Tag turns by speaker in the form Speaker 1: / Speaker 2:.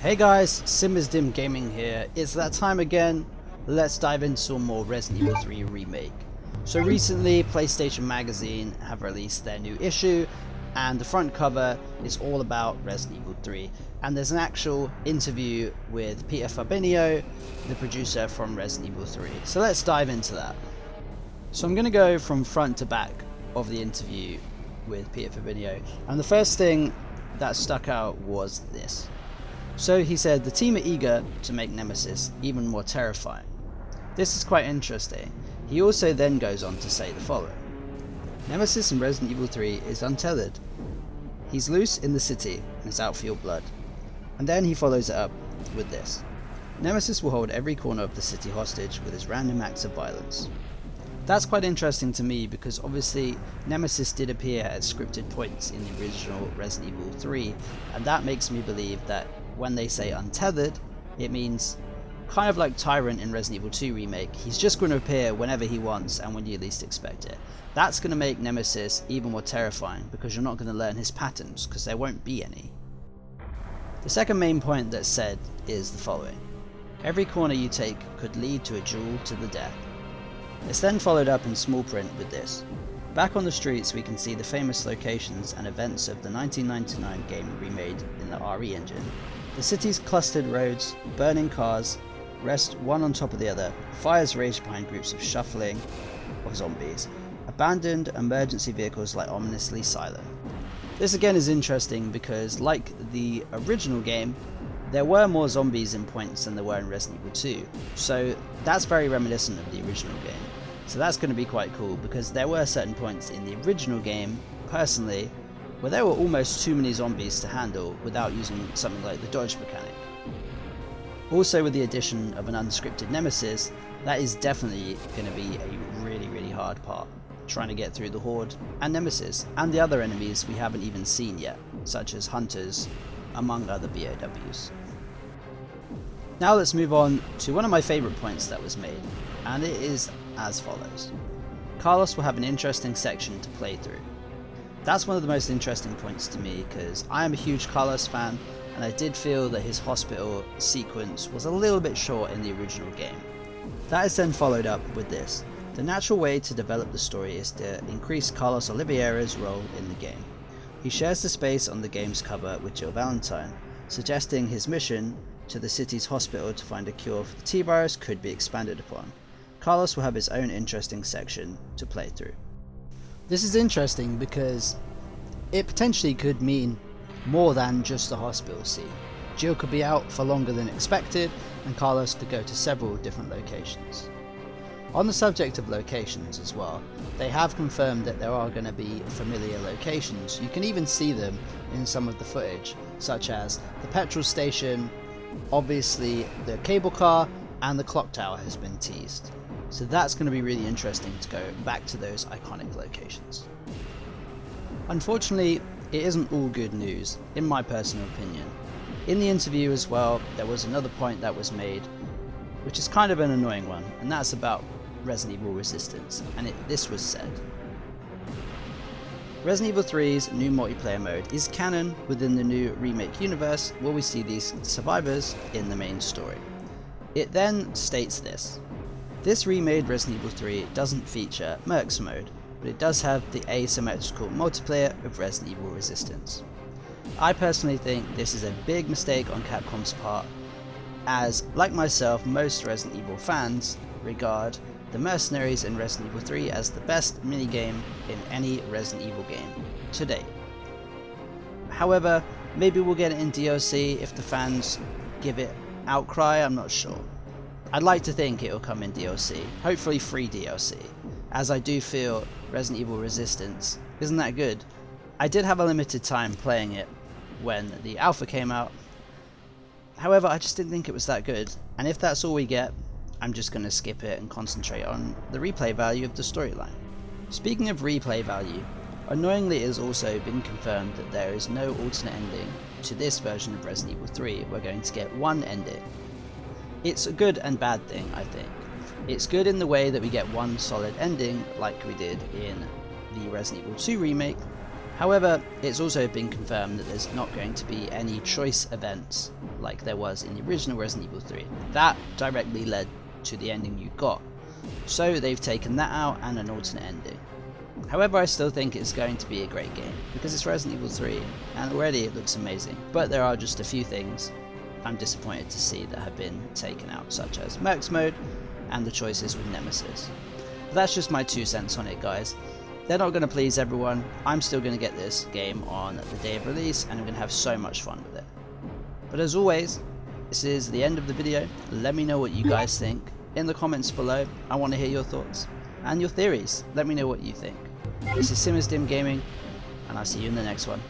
Speaker 1: Hey guys, Simmersdim Gaming here. It's that time again. Let's dive into some more Resident Evil 3 Remake. So recently, PlayStation Magazine have released their new issue, and the front cover is all about Resident Evil 3. And there's an actual interview with Peter Fabiano, the producer from Resident Evil 3. So let's dive into that. So I'm going to go from front to back of the interview with Peter Fabiano, and the first thing that stuck out was this. So he said the team are eager to make Nemesis even more terrifying. This is quite interesting. He also then goes on to say the following. Nemesis in Resident Evil 3 is untethered. He's loose in the city and is out for your blood. And then he follows it up with this. Nemesis will hold every corner of the city hostage with his random acts of violence. That's quite interesting to me because obviously Nemesis did appear at scripted points in the original Resident Evil 3, and that makes me believe that when they say untethered, it means kind of like Tyrant in Resident Evil 2 Remake. He's just going to appear whenever he wants and when you least expect it. That's going to make Nemesis even more terrifying because you're not going to learn his patterns because there won't be any. The second main point that's said is the following. Every corner you take could lead to a duel to the death. It's then followed up in small print with this. Back on the streets we can see the famous locations and events of the 1999 game remade in the RE engine. The city's clustered roads, burning cars, rest one on top of the other, fires rage behind groups of shuffling of zombies, abandoned emergency vehicles lie ominously silent. This again is interesting because, like the original game, there were more zombies in points than there were in Resident Evil 2, so that's very reminiscent of the original game. So that's going to be quite cool because there were certain points in the original game, personally, where there were almost too many zombies to handle without using something like the dodge mechanic. Also, with the addition of an unscripted Nemesis, that is definitely going to be a really hard part, trying to get through the Horde and Nemesis and the other enemies we haven't even seen yet, such as Hunters, among other BOWs. Now let's move on to one of my favourite points that was made, and it is as follows. Carlos will have an interesting section to play through. That's one of the most interesting points to me because I am a huge Carlos fan and I did feel that his hospital sequence was a little bit short in the original game. That is then followed up with this. The natural way to develop the story is to increase Carlos Oliveira's role in the game. He shares the space on the game's cover with Jill Valentine, suggesting his mission to the city's hospital to find a cure for the T-virus could be expanded upon. Carlos will have his own interesting section to play through. This is interesting because it potentially could mean more than just the hospital scene. Jill could be out for longer than expected and Carlos could go to several different locations. On the subject of locations as well, they have confirmed that there are going to be familiar locations. You can even see them in some of the footage, such as the petrol station, obviously the cable car, and the clock tower has been teased. So that's going to be really interesting to go back to those iconic locations. Unfortunately, it isn't all good news, in my personal opinion. In the interview as well, there was another point that was made, which is kind of an annoying one, and that's about Resident Evil Resistance, and this was said. Resident Evil 3's new multiplayer mode is canon within the new Remake universe, where we see these survivors in the main story. It then states this. This remade Resident Evil 3 doesn't feature MERCS mode, but it does have the asymmetrical multiplayer of Resident Evil Resistance. I personally think this is a big mistake on Capcom's part, as, like myself, most Resident Evil fans regard the mercenaries in Resident Evil 3 as the best minigame in any Resident Evil game to date. However, maybe we'll get it in DLC if the fans give it outcry, I'm not sure. I'd like to think it will come in DLC, hopefully free DLC, as I do feel Resident Evil Resistance isn't that good. I did have a limited time playing it when the alpha came out, however I just didn't think it was that good, and if that's all we get, I'm just going to skip it and concentrate on the replay value of the storyline. Speaking of replay value, annoyingly it has also been confirmed that there is no alternate ending to this version of Resident Evil 3. We're going to get one ending. It's a good and bad thing, I think. It's good in the way that we get one solid ending like we did in the Resident Evil 2 remake, However, it's also been confirmed that there's not going to be any choice events like there was in the original Resident Evil 3. That directly led to the ending you got. So they've taken that out and an alternate ending. However, I still think it's going to be a great game because it's Resident Evil 3 and already it looks amazing. But there are just a few things I'm disappointed to see that have been taken out, such as MERCS mode and the choices with Nemesis. But that's just my 2 cents on it, guys. They're not going to please everyone. I'm still going to get this game on the day of release and I'm going to have so much fun with it. But as always, this is the end of the video. Let me know what you guys think in the comments below. I want to hear your thoughts and your theories. Let me know what you think. This is Dim Gaming and I'll see you in the next one.